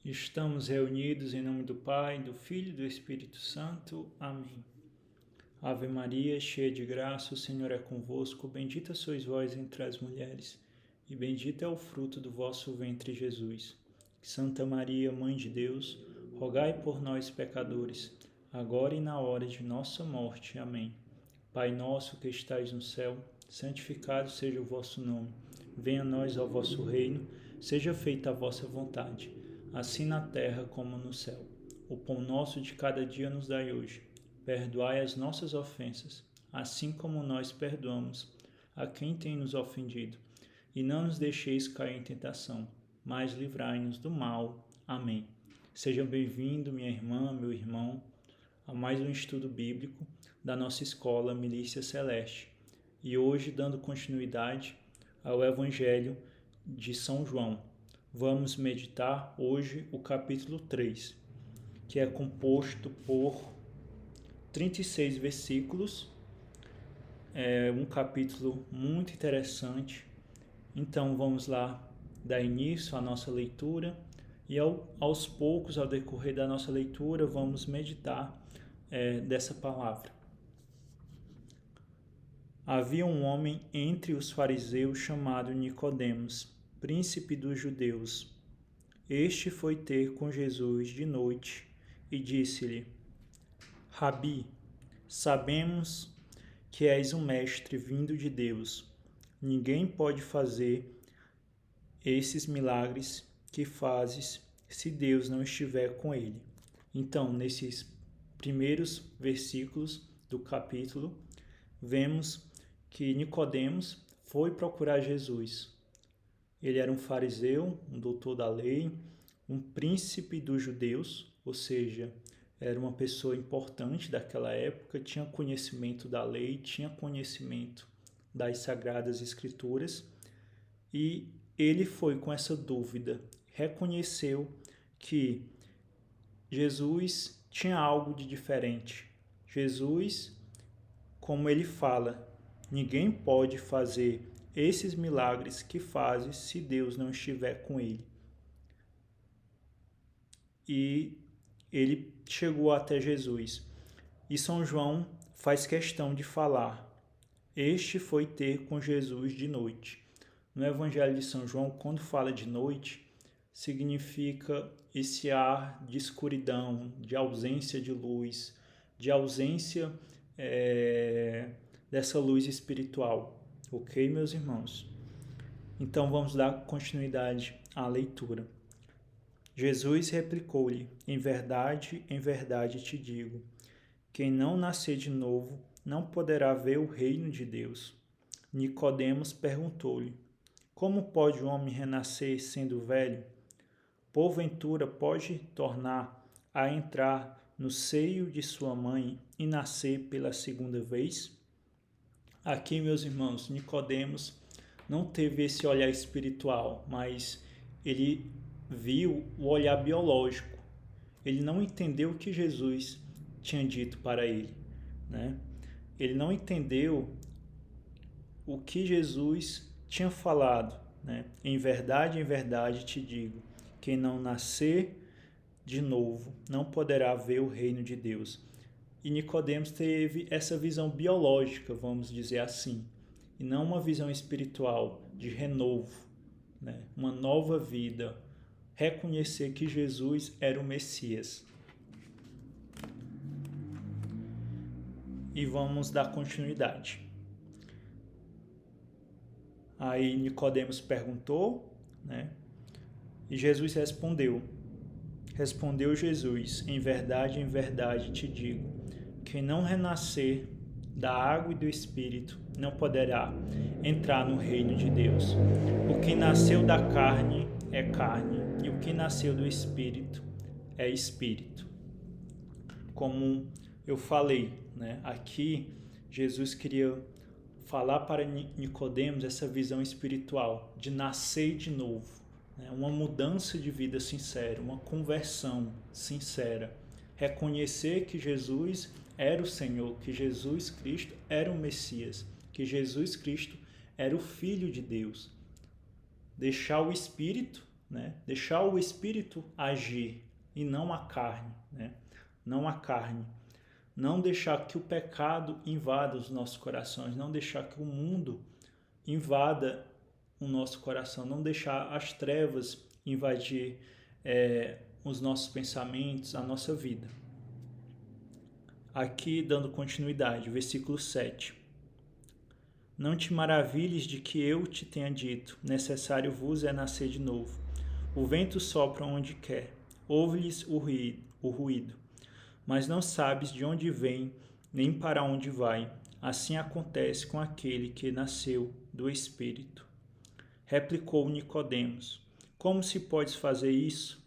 Estamos reunidos em nome do Pai, do Filho e do Espírito Santo. Amém. Ave Maria, cheia de graça, o Senhor é convosco. Bendita sois vós entre as mulheres, e bendito é o fruto do vosso ventre, Jesus. Santa Maria, Mãe de Deus, rogai por nós, pecadores, agora e na hora de nossa morte. Amém. Pai nosso que estais no céu, santificado seja o vosso nome. Venha a nós o vosso reino, seja feita a vossa vontade, assim na terra como no céu. O pão nosso de cada dia nos dai hoje. Perdoai as nossas ofensas, assim como nós perdoamos a quem tem nos ofendido. E não nos deixeis cair em tentação, mas livrai-nos do mal. Amém. Seja bem-vindo, minha irmã, meu irmão, a mais um estudo bíblico da nossa escola Milícia Celeste. E hoje, dando continuidade ao Evangelho de São João, vamos meditar hoje o capítulo 3, que é composto por 36 versículos. É um capítulo muito interessante. Então vamos lá dar início à nossa leitura e aos poucos, ao decorrer da nossa leitura, vamos meditar dessa palavra. Havia um homem entre os fariseus chamado Nicodemos, príncipe dos judeus. Este foi ter com Jesus de noite e disse-lhe: Rabi, sabemos que és um mestre vindo de Deus. Ninguém pode fazer esses milagres que fazes se Deus não estiver com ele. Então, nesses primeiros versículos do capítulo, vemos que Nicodemos foi procurar Jesus. Ele era um fariseu, um doutor da lei, um príncipe dos judeus, ou seja, era uma pessoa importante daquela época, tinha conhecimento da lei, tinha conhecimento das Sagradas Escrituras, e ele foi com essa dúvida, reconheceu que Jesus tinha algo de diferente. Jesus, como ele fala, ninguém pode fazer esses milagres que fazes se Deus não estiver com ele. E ele chegou até Jesus. E São João faz questão de falar: este foi ter com Jesus de noite. No Evangelho de São João, quando fala de noite, significa esse ar de escuridão, de ausência de luz, de ausência dessa luz espiritual. Ok, meus irmãos? Então vamos dar continuidade à leitura. Jesus replicou-lhe: em verdade te digo, quem não nascer de novo não poderá ver o reino de Deus. Nicodemos perguntou-lhe: como pode o homem renascer sendo velho? Porventura pode tornar a entrar no seio de sua mãe e nascer pela segunda vez? Aqui, meus irmãos, Nicodemos não teve esse olhar espiritual, mas ele viu o olhar biológico. Ele não entendeu o que Jesus tinha dito para ele, né? Ele não entendeu o que Jesus tinha falado, né? Em verdade te digo, quem não nascer de novo não poderá ver o reino de Deus. E Nicodemos teve essa visão biológica, vamos dizer assim, e não uma visão espiritual de renovo, né? Uma nova vida, reconhecer que Jesus era o Messias. E vamos dar continuidade. Aí Nicodemos perguntou, né? E Jesus respondeu. Respondeu Jesus: em verdade te digo, quem não renascer da água e do Espírito não poderá entrar no reino de Deus. O que nasceu da carne é carne, e o que nasceu do Espírito é Espírito. Como eu falei, né? Aqui Jesus queria falar para Nicodemos essa visão espiritual de nascer de novo, né? Uma mudança de vida sincera, uma conversão sincera, reconhecer que Jesus era o Senhor, que Jesus Cristo era o Messias, que Jesus Cristo era o Filho de Deus. Deixar o Espírito, né? Deixar o Espírito agir e não a carne, né? Não a carne. Não deixar que o pecado invada os nossos corações, não deixar que o mundo invada o nosso coração, não deixar as trevas invadir os nossos pensamentos, a nossa vida. Aqui, dando continuidade, versículo 7. Não te maravilhes de que eu te tenha dito, necessário vos é nascer de novo. O vento sopra onde quer, ouve-lhes o ruído, mas não sabes de onde vem, nem para onde vai. Assim acontece com aquele que nasceu do Espírito. Replicou Nicodemos: Como se podes fazer isso?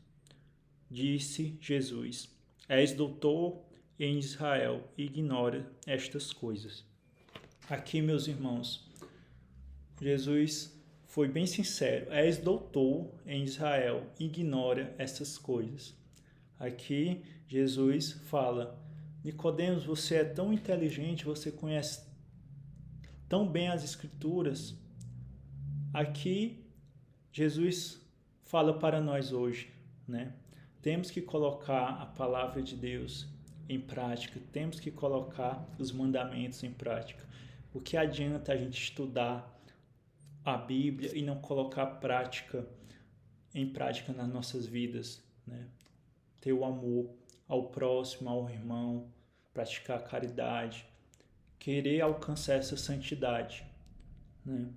Disse Jesus: És doutor em Israel e ignora estas coisas. Aqui, meus irmãos, Jesus foi bem sincero: és doutor em Israel, ignora essas coisas. Aqui, Jesus fala: Nicodemos, você é tão inteligente, você conhece tão bem as Escrituras. Aqui, Jesus fala para nós hoje, né? Temos que colocar a palavra de Deus em prática, temos que colocar os mandamentos em prática. O que adianta a gente estudar a Bíblia e não colocar em prática nas nossas vidas, né? Ter o amor ao próximo, ao irmão, praticar a caridade, querer alcançar essa santidade, né?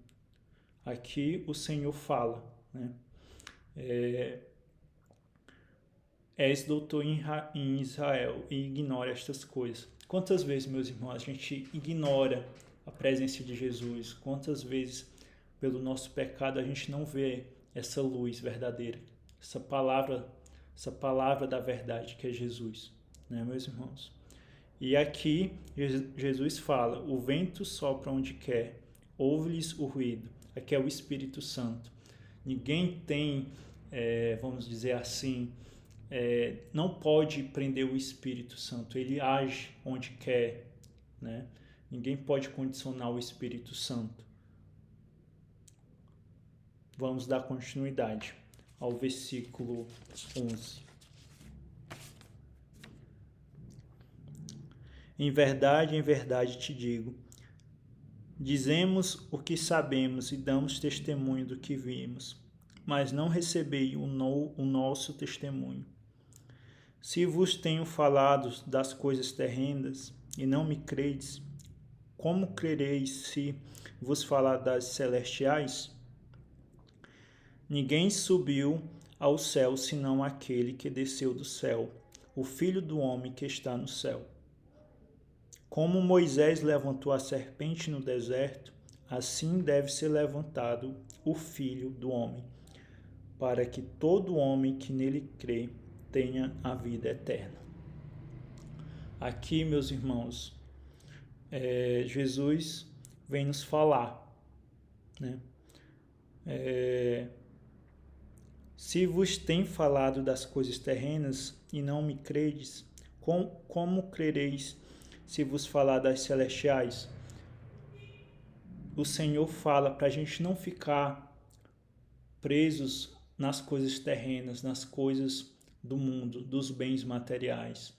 Aqui o Senhor fala, né? És doutor em Israel e ignora estas coisas. Quantas vezes, meus irmãos, a gente ignora a presença de Jesus? Quantas vezes, pelo nosso pecado, a gente não vê essa luz verdadeira, essa palavra da verdade que é Jesus, né, meus irmãos? E aqui Jesus fala: o vento sopra onde quer, ouve-lhes o ruído. Aqui é o Espírito Santo. Ninguém tem, vamos dizer assim, não pode prender o Espírito Santo. Ele age onde quer, né? Ninguém pode condicionar o Espírito Santo. Vamos dar continuidade ao versículo 11. Em verdade te digo, dizemos o que sabemos e damos testemunho do que vimos, mas não recebei o nosso testemunho. Se vos tenho falado das coisas terrenas e não me credes, como crereis se vos falar das celestiais? Ninguém subiu ao céu senão aquele que desceu do céu, o Filho do homem que está no céu. Como Moisés levantou a serpente no deserto, assim deve ser levantado o Filho do homem, para que todo homem que nele crê tenha a vida eterna. Aqui, meus irmãos, Jesus vem nos falar, né? Se vos tem falado das coisas terrenas e não me credes, como crereis se vos falar das celestiais? O Senhor fala para a gente não ficar presos nas coisas terrenas, nas coisas do mundo, dos bens materiais,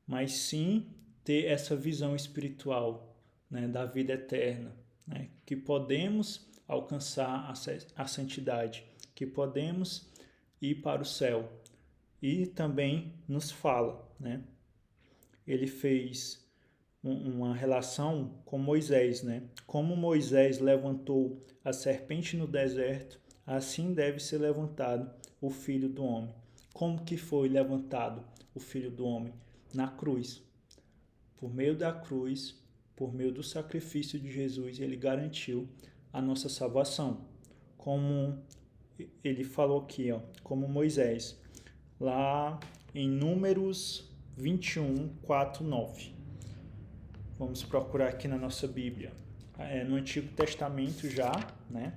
mas sim ter essa visão espiritual, né, da vida eterna, né, que podemos alcançar a santidade, que podemos ir para o céu. E também nos fala, né? Ele fez uma relação com Moisés, né? Como Moisés levantou a serpente no deserto, assim deve ser levantado o Filho do Homem. Como que foi levantado o Filho do Homem? Na cruz. Por meio da cruz, por meio do sacrifício de Jesus, ele garantiu a nossa salvação. Como ele falou aqui, como Moisés, lá em Números 21, 4, 9. Vamos procurar aqui na nossa Bíblia. No Antigo Testamento já, né?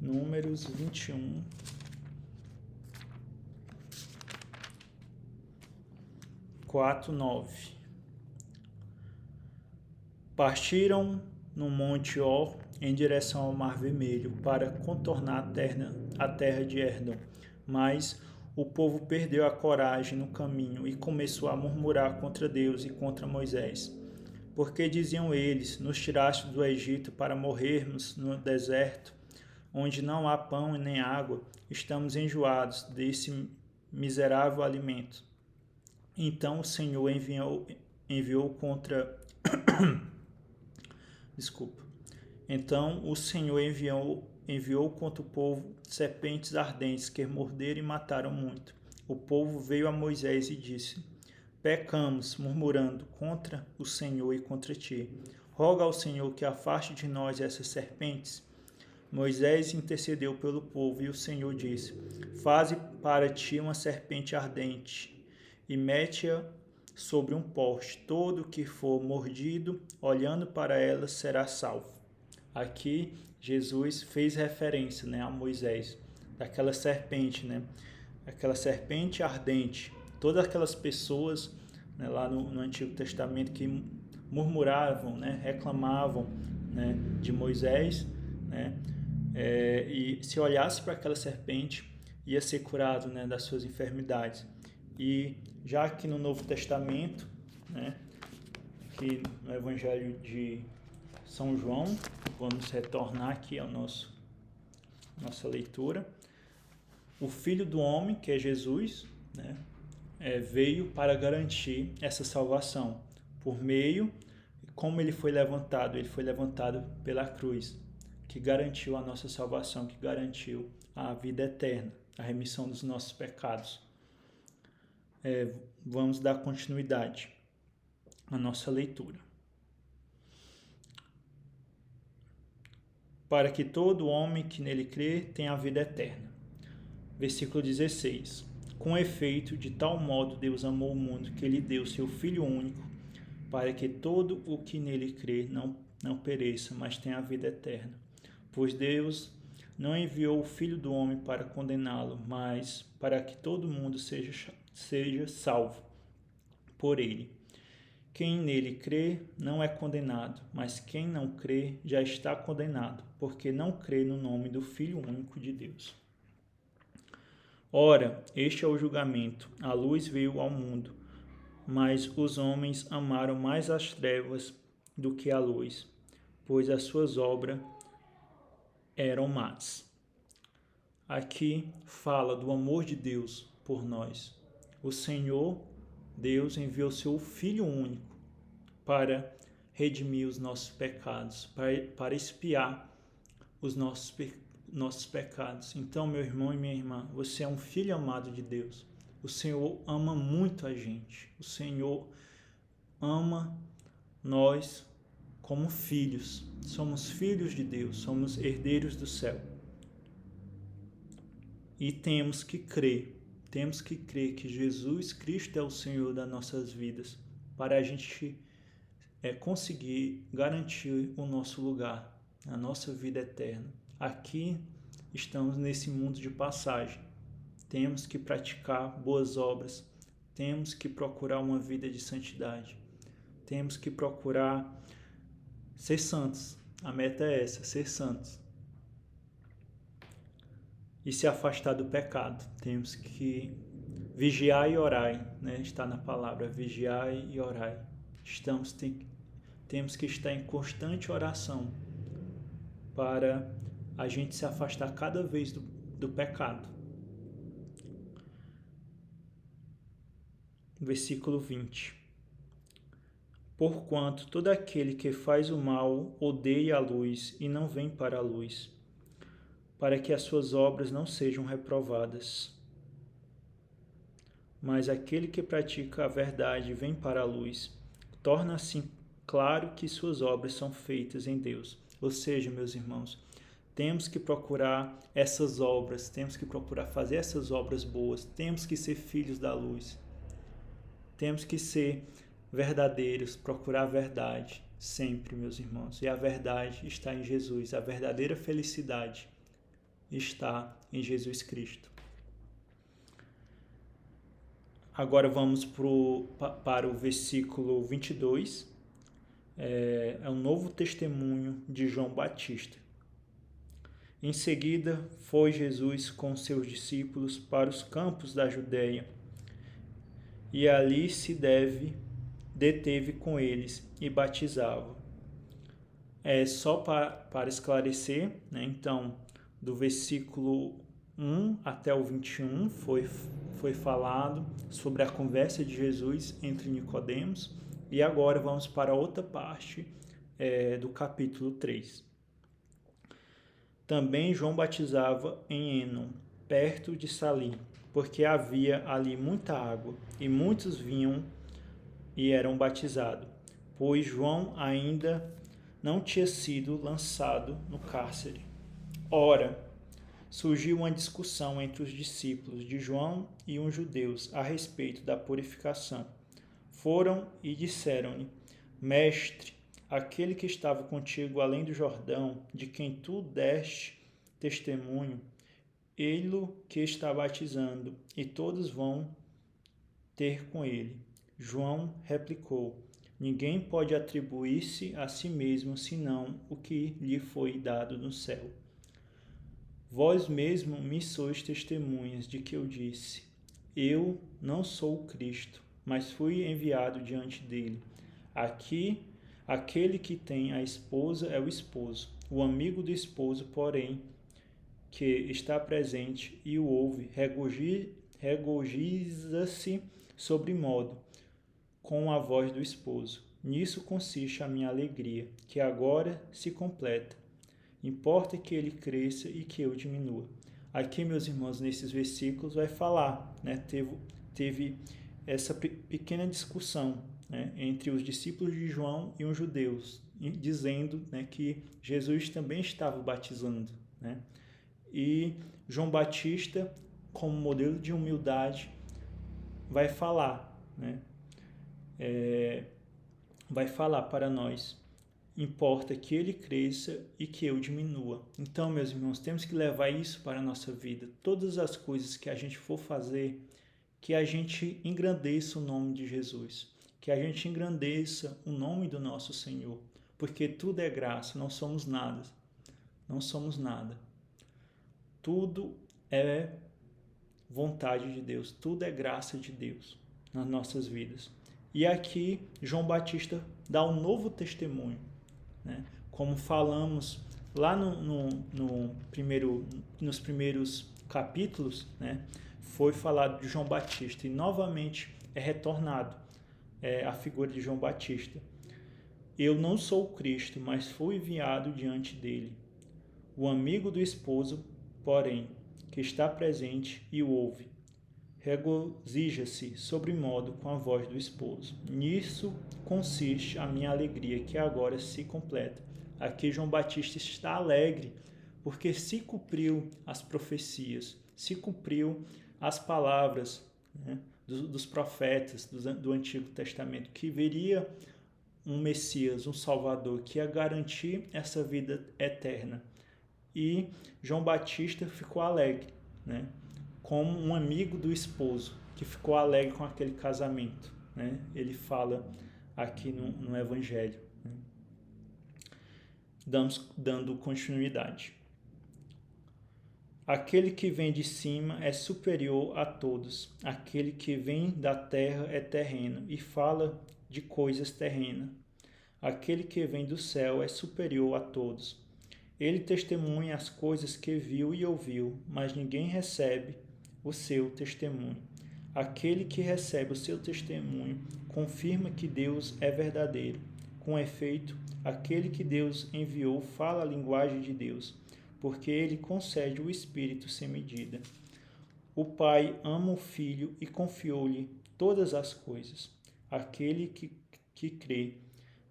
Números 21, 4, 9. Partiram no Monte Or, em direção ao Mar Vermelho, para contornar a terra de Édom. Mas o povo perdeu a coragem no caminho e começou a murmurar contra Deus e contra Moisés. Porque diziam eles: nos tiraste do Egito para morrermos no deserto, onde não há pão e nem água, estamos enjoados desse miserável alimento. Então o Senhor enviou contra Então o Senhor enviou contra o povo serpentes ardentes que morderam e mataram muito. O povo veio a Moisés e disse: pecamos, murmurando contra o Senhor e contra ti. Roga ao Senhor que afaste de nós essas serpentes. Moisés intercedeu pelo povo e o Senhor disse: faze para ti uma serpente ardente e mete-a sobre um poste. Todo que for mordido, olhando para ela, será salvo. Aqui, Jesus fez referência, a Moisés, daquela serpente, aquela serpente ardente. Todas aquelas pessoas, lá no Antigo Testamento que murmuravam, reclamavam, de Moisés, e se olhasse para aquela serpente, ia ser curado, das suas enfermidades. E já aqui no Novo Testamento, que no Evangelho de São João, vamos retornar aqui à nossa leitura. O Filho do Homem, que é Jesus, veio para garantir essa salvação. Por meio, como ele foi levantado? Ele foi levantado pela cruz, que garantiu a nossa salvação, que garantiu a vida eterna, a remissão dos nossos pecados. Vamos dar continuidade à nossa leitura. Para que todo homem que nele crê tenha a vida eterna. Versículo 16. Com efeito, de tal modo Deus amou o mundo que ele deu seu Filho único, para que todo o que nele crê não pereça, mas tenha a vida eterna. Pois Deus não enviou o Filho do homem para condená-lo, mas para que todo mundo seja salvo por ele. Quem nele crê não é condenado, mas quem não crê já está condenado, porque não crê no nome do Filho único de Deus. Ora, este é o julgamento. A luz veio ao mundo, mas os homens amaram mais as trevas do que a luz, pois as suas obras eram más. Aqui fala do amor de Deus por nós. O Senhor Deus enviou seu Filho único para redimir os nossos pecados, para expiar os nossos pecados. Então, meu irmão e minha irmã, você é um filho amado de Deus. O Senhor ama muito a gente. O Senhor ama nós como filhos. Somos filhos de Deus, somos herdeiros do céu. E temos que crer que Jesus Cristo é o Senhor das nossas vidas, para a gente conseguir garantir o nosso lugar, a nossa vida eterna. Aqui estamos nesse mundo de passagem. Temos que praticar boas obras, temos que procurar uma vida de santidade, temos que procurar ser santos. A meta é essa, ser santos. E se afastar do pecado. Temos que vigiar e orar, Está na palavra, vigiar e orar. Temos que estar em constante oração para a gente se afastar cada vez do pecado. Versículo 20. Porquanto todo aquele que faz o mal odeia a luz e não vem para a luz, para que as suas obras não sejam reprovadas. Mas aquele que pratica a verdade e vem para a luz, torna assim claro que suas obras são feitas em Deus. Ou seja, meus irmãos, temos que procurar essas obras, temos que procurar fazer essas obras boas, temos que ser filhos da luz, temos que ser verdadeiros, procurar a verdade sempre, meus irmãos. E a verdade está em Jesus, a verdadeira felicidade está em Jesus Cristo. Agora vamos para o versículo 22. é um novo testemunho de João Batista. Em seguida, foi Jesus com seus discípulos para os campos da Judéia, e ali se deteve com eles e batizava. Só para esclarecer, né? Então, do versículo 1 até o 21 foi falado sobre a conversa de Jesus entre Nicodemos, e agora vamos para outra parte do capítulo 3. Também João batizava em Enom, perto de Salim, porque havia ali muita água, e muitos vinham e eram batizados, pois João ainda não tinha sido lançado no cárcere. Ora, surgiu uma discussão entre os discípulos de João e uns judeus a respeito da purificação. Foram e disseram-lhe: Mestre, aquele que estava contigo além do Jordão, de quem tu deste testemunho, ele que está batizando, e todos vão ter com ele. João replicou: Ninguém pode atribuir-se a si mesmo senão o que lhe foi dado no céu. Vós mesmo me sois testemunhas de que eu disse: Eu não sou o Cristo, mas fui enviado diante dele. Aqui, aquele que tem a esposa é o esposo. O amigo do esposo, porém, que está presente e o ouve, regozija-se sobremodo com a voz do esposo. Nisso consiste a minha alegria, que agora se completa. Importa que ele cresça e que eu diminua. Aqui, meus irmãos, nesses versículos vai falar, né? Teve essa pequena discussão, né, entre os discípulos de João e os judeus, dizendo, né, que Jesus também estava batizando, né? E João Batista, como modelo de humildade, vai falar, né? Vai falar para nós: importa que ele cresça e que eu diminua. Então, meus irmãos, temos que levar isso para a nossa vida. Todas as coisas que a gente for fazer, que a gente engrandeça o nome de Jesus, que a gente engrandeça o nome do nosso Senhor, porque tudo é graça, não somos nada. Não somos nada. Tudo é vontade de Deus, tudo é graça de Deus nas nossas vidas. E aqui João Batista dá um novo testemunho, né? Como falamos lá nos primeiros capítulos, né? Foi falado de João Batista e novamente é retornado a figura de João Batista. Eu não sou o Cristo, mas fui enviado diante dele. O amigo do esposo, porém, que está presente e o ouve, regozija-se sobremodo com a voz do esposo. Nisso consiste a minha alegria, que agora se completa. Aqui João Batista está alegre, porque se cumpriu as profecias, se cumpriu as palavras, né, dos profetas do Antigo Testamento, que viria um Messias, um Salvador, que ia garantir essa vida eterna. E João Batista ficou alegre, né, como um amigo do esposo, que ficou alegre com aquele casamento, né? Ele fala aqui no Evangelho, né? Dando continuidade. Aquele que vem de cima é superior a todos. Aquele que vem da terra é terreno e fala de coisas terrenas. Aquele que vem do céu é superior a todos. Ele testemunha as coisas que viu e ouviu, mas ninguém recebe o seu testemunho. Aquele que recebe o seu testemunho confirma que Deus é verdadeiro. Com efeito, aquele que Deus enviou fala a linguagem de Deus, porque ele concede o Espírito sem medida. O Pai ama o Filho e confiou-lhe todas as coisas. Aquele que crê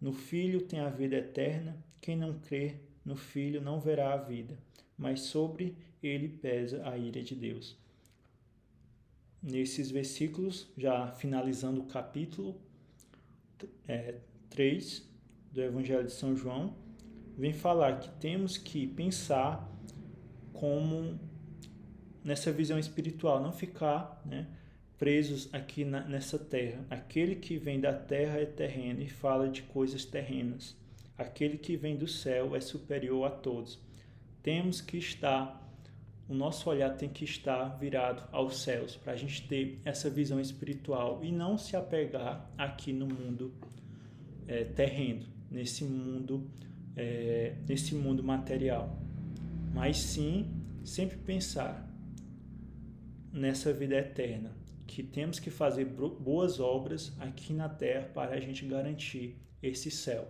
no Filho tem a vida eterna. Quem não crê no Filho não verá a vida, mas sobre ele pesa a ira de Deus. Nesses versículos, já finalizando o capítulo 3 do Evangelho de São João, vem falar que temos que pensar como nessa visão espiritual, não ficar, né, presos aqui nessa terra. Aquele que vem da terra é terreno e fala de coisas terrenas. Aquele que vem do céu é superior a todos. O nosso olhar tem que estar virado aos céus, para a gente ter essa visão espiritual e não se apegar aqui no mundo terreno, nesse mundo material. Mas sim, sempre pensar nessa vida eterna, que temos que fazer boas obras aqui na terra para a gente garantir esse céu,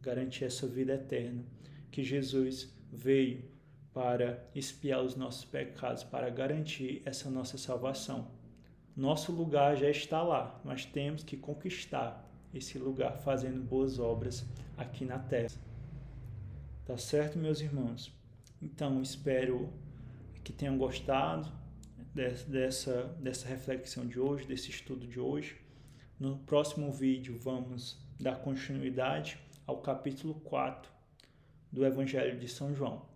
garantir essa vida eterna, que Jesus veio para expiar os nossos pecados, para garantir essa nossa salvação. Nosso lugar já está lá, nós temos que conquistar esse lugar fazendo boas obras aqui na terra. Tá certo, meus irmãos? Então, espero que tenham gostado dessa reflexão de hoje, desse estudo de hoje. No próximo vídeo vamos dar continuidade ao capítulo 4 do Evangelho de São João.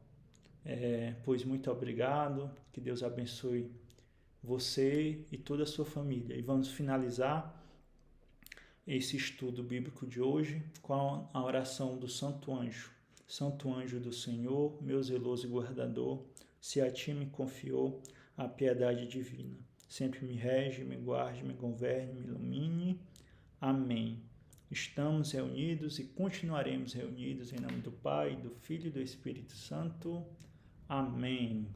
Pois muito obrigado, que Deus abençoe você e toda a sua família. E vamos finalizar esse estudo bíblico de hoje com a oração do Santo Anjo. Santo Anjo do Senhor, meu zeloso guardador, se a ti me confiou a piedade divina. Sempre me rege, me guarde, me governe, me ilumine. Amém. Estamos reunidos e continuaremos reunidos em nome do Pai, do Filho e do Espírito Santo. Amém.